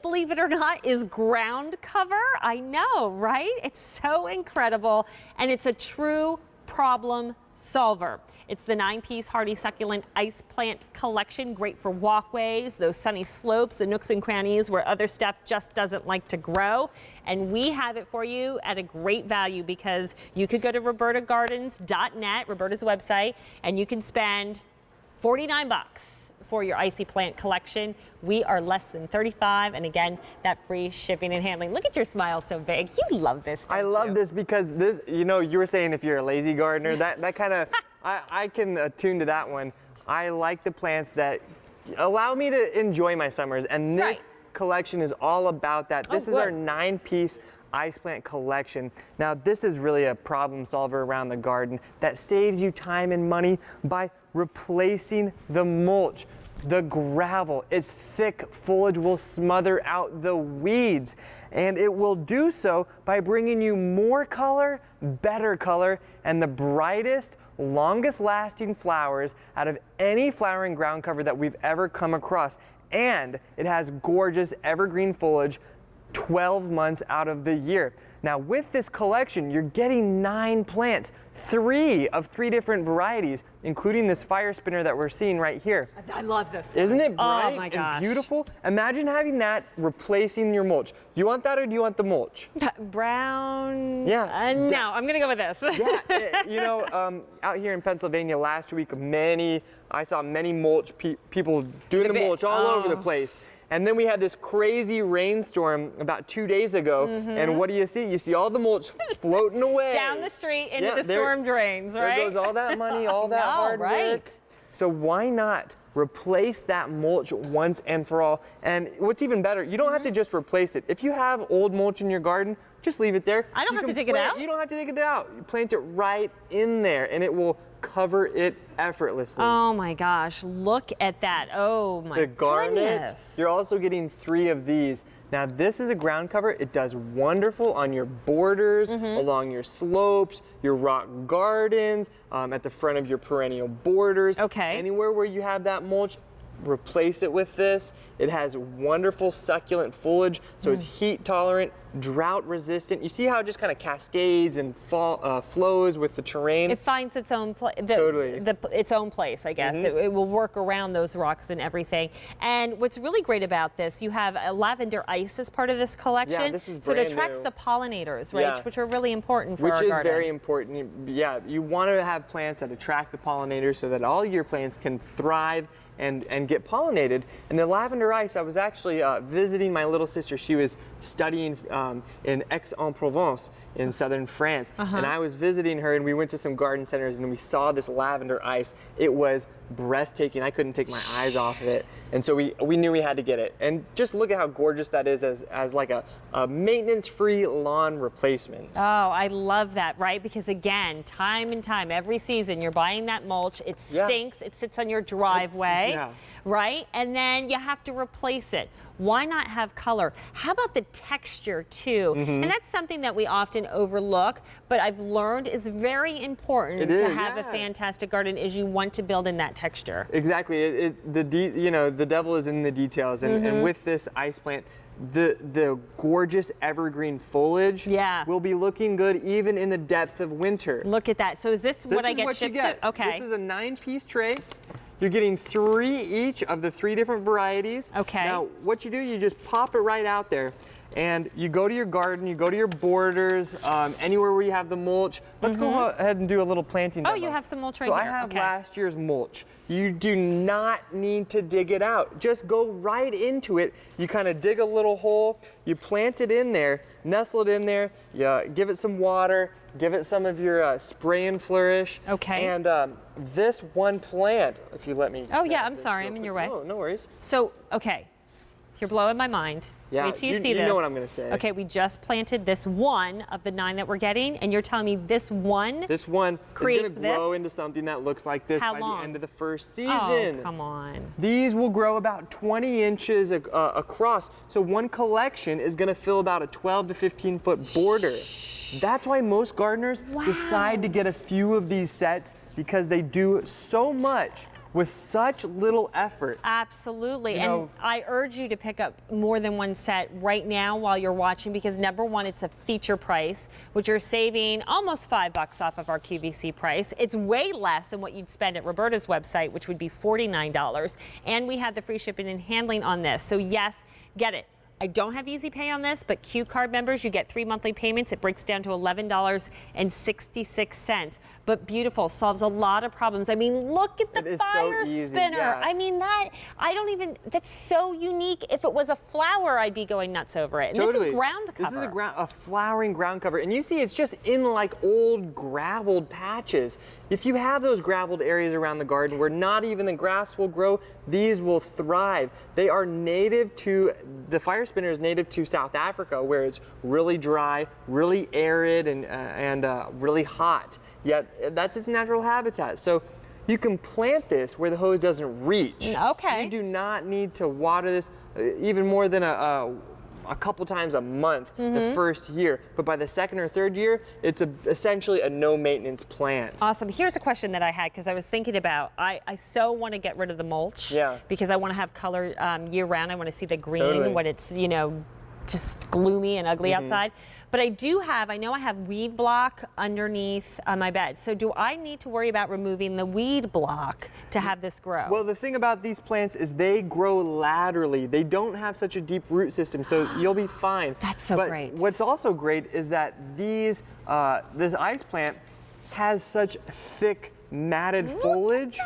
believe it or not, is ground cover. I know, right? It's so incredible, and it's a true problem solver. It's the 9-piece hardy succulent ice plant collection, great for walkways, those sunny slopes, the nooks and crannies where other stuff just doesn't like to grow. And we have it for you at a great value, because you could go to robertagardens.net, Roberta's website, and you can spend $49 for your icy plant collection. We are less than $35, and again, that free shipping and handling. Look at your smile so big. You love this, don't I love you? this because this, you know, you were saying if you're a lazy gardener, that kind of, I can attune to that one. I like the plants that allow me to enjoy my summers, and this collection is all about that. This is our 9-piece ice plant collection. Now, this is really a problem solver around the garden that saves you time and money by replacing the mulch. The gravel, its thick foliage will smother out the weeds, and it will do so by bringing you more color, better color, and the brightest, longest lasting flowers out of any flowering ground cover that we've ever come across. And it has gorgeous evergreen foliage 12 months out of the year. Now, with this collection, you're getting 9 plants, 3 of 3 different varieties, including this fire spinner that we're seeing right here. I love this one. Isn't it bright oh my gosh. and beautiful? Imagine having that replacing your mulch. You want that, or do you want the mulch? Brown? Yeah. No, I'm gonna go with this. Yeah, you know, out here in Pennsylvania last week, I saw many mulch people doing the mulch all over the place. And then we had this crazy rainstorm about 2 days ago, and what do you see? You see all the mulch floating away. Down the street into the storm drains, right? There goes all that money, all that hard work. So why not replace that mulch once and for all? And what's even better, you don't have to just replace it. If you have old mulch in your garden, just leave it there. I don't have to dig it out? You don't have to dig it out. You plant it right in there, and it will cover it effortlessly. Oh my gosh, look at that. Oh my goodness. You're also getting 3 of these. Now, this is a ground cover. It does wonderful on your borders, along your slopes, your rock gardens, at the front of your perennial borders. Okay. Anywhere where you have that mulch, replace it with this. It has wonderful succulent foliage, so it's heat tolerant, drought resistant. You see how it just kind of cascades and flows with the terrain? It finds its own place. Its own place, I guess. It will work around those rocks and everything. And what's really great about this, you have a lavender ice as part of this collection. Yeah, this is so brand it attracts new. the pollinators, right? Yeah. Which are really important for our garden. Which is very important. Yeah, you want to have plants that attract the pollinators so that all your plants can thrive and get pollinated. And the lavender ice, I was actually visiting my little sister. She was studying in Aix-en-Provence in southern France. And I was visiting her, and we went to some garden centers, and we saw this lavender ice. It was breathtaking. I couldn't take my eyes off of it. And so we knew we had to get it. And just look at how gorgeous that is as like a maintenance-free lawn replacement. Oh, I love that, right? Because again, time and time, every season, you're buying that mulch. It stinks. It sits on your driveway, right? And then you have to replace it. Why not have color? How about the texture too? And that's something that we often overlook, but I've learned is very important to have a fantastic garden, is you want to build in that texture. Exactly. The devil is in the details, and with this ice plant, the gorgeous evergreen foliage will be looking good even in the depth of winter. Look at that. So is this what I get shipped to? Okay. This is a 9-piece tray. You're getting 3 each of the 3 different varieties. Okay. Now, what you do, you just pop it right out there. And you go to your garden, you go to your borders, anywhere where you have the mulch. Let's go ahead and do a little planting demo. Oh, you have some mulch right here. here. So I have last year's mulch. You do not need to dig it out. Just go right into it. You kind of dig a little hole, you plant it in there, nestle it in there, you give it some water, give it some of your spray and flourish. Okay. And this one plant, if you let me. Oh yeah, I'm sorry, I'm in your way. No, no worries. So, okay. You're blowing my mind. Yeah, wait till you see this. You know what I'm going to say. Okay, we just planted this one of the 9 that we're getting, and you're telling me this one is going to grow into something that looks like this by long? the end of the first season. Oh, come on. These will grow about 20 inches across. So one collection is going to fill about a 12 to 15 foot border. That's why most gardeners decide to get a few of these sets, because they do so much with such little effort. Absolutely. You And know, I urge you to pick up more than one set right now while you're watching, because number one, it's a feature price, which you're saving almost $5 off of our QVC price. It's way less than what you'd spend at Roberta's website, which would be $49. And we have the free shipping and handling on this. So yes, get it. I don't have easy pay on this, but Q Card members, you get 3 monthly payments. It breaks down to $11.66. But beautiful, solves a lot of problems. I mean, look at the fire spinner. Yeah. I mean, that's so unique. If it was a flower, I'd be going nuts over it. And totally. This is ground cover. This is a flowering ground cover. And you see it's just in like old graveled patches. If you have those graveled areas around the garden where not even the grass will grow, these will thrive. They are native to, the fire spinner is native to South Africa, where it's really dry, really arid, and really hot. Yet that's its natural habitat. So you can plant this where the hose doesn't reach. Okay. You do not need to water this even more than a couple times a month the first year, but by the second or third year, it's essentially a no maintenance plant. Awesome. Here's a question that I had, because I was thinking about, I so want to get rid of the mulch, because I want to have color year round. I want to see the green when it's, you know, just gloomy and ugly outside. But I know I have weed block underneath my bed. So do I need to worry about removing the weed block to have this grow? Well, the thing about these plants is they grow laterally. They don't have such a deep root system, so you'll be fine. That's so great. What's also great is that this ice plant has such thick matted foliage.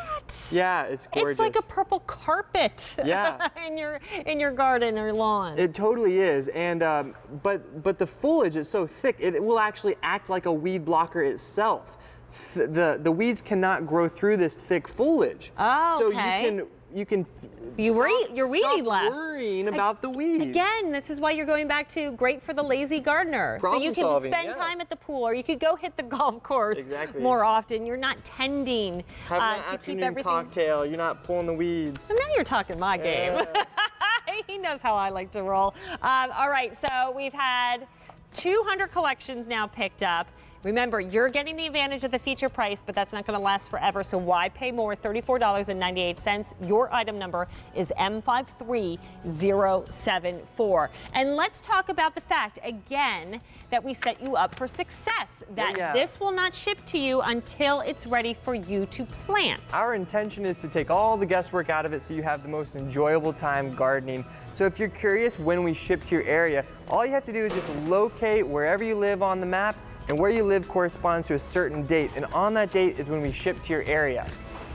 Yeah, it's gorgeous. It's like a purple carpet in your garden or lawn. It totally is, and but the foliage is so thick it will actually act like a weed blocker itself. The weeds cannot grow through this thick foliage. Oh, okay. So you're weeding less. Stop worrying about the weeds. Again, this is why you're going back to great for the lazy gardener. So you can spend time at the pool, or you could go hit the golf course more often. You're not tending Have an to keep afternoon everything. Cocktail. You're not pulling the weeds. So now you're talking my game. He knows how I like to roll. All right, so we've had 200 collections now picked up. Remember, you're getting the advantage of the feature price, but that's not going to last forever, so why pay more? $34.98. Your item number is M53074. And let's talk about the fact, again, that we set you up for success, that this will not ship to you until it's ready for you to plant. Our intention is to take all the guesswork out of it so you have the most enjoyable time gardening. So if you're curious when we ship to your area, all you have to do is just locate wherever you live on the map, and where you live corresponds to a certain date, and on that date is when we ship to your area.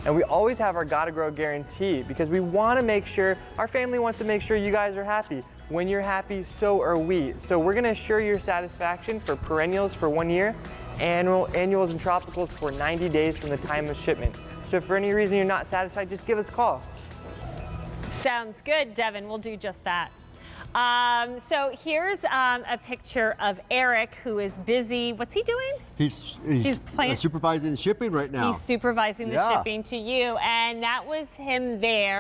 And we always have our Gotta Grow guarantee, because we want to make sure, our family wants to make sure you guys are happy. When you're happy, so are we. So we're going to assure your satisfaction for perennials for 1 year, annuals and tropicals for 90 days from the time of shipment. So if for any reason you're not satisfied, just give us a call. Sounds good, Devin. We'll do just that. So here's a picture of Eric, who is busy. What's he doing? He's supervising the shipping right now. He's supervising the shipping to you, and that was him there.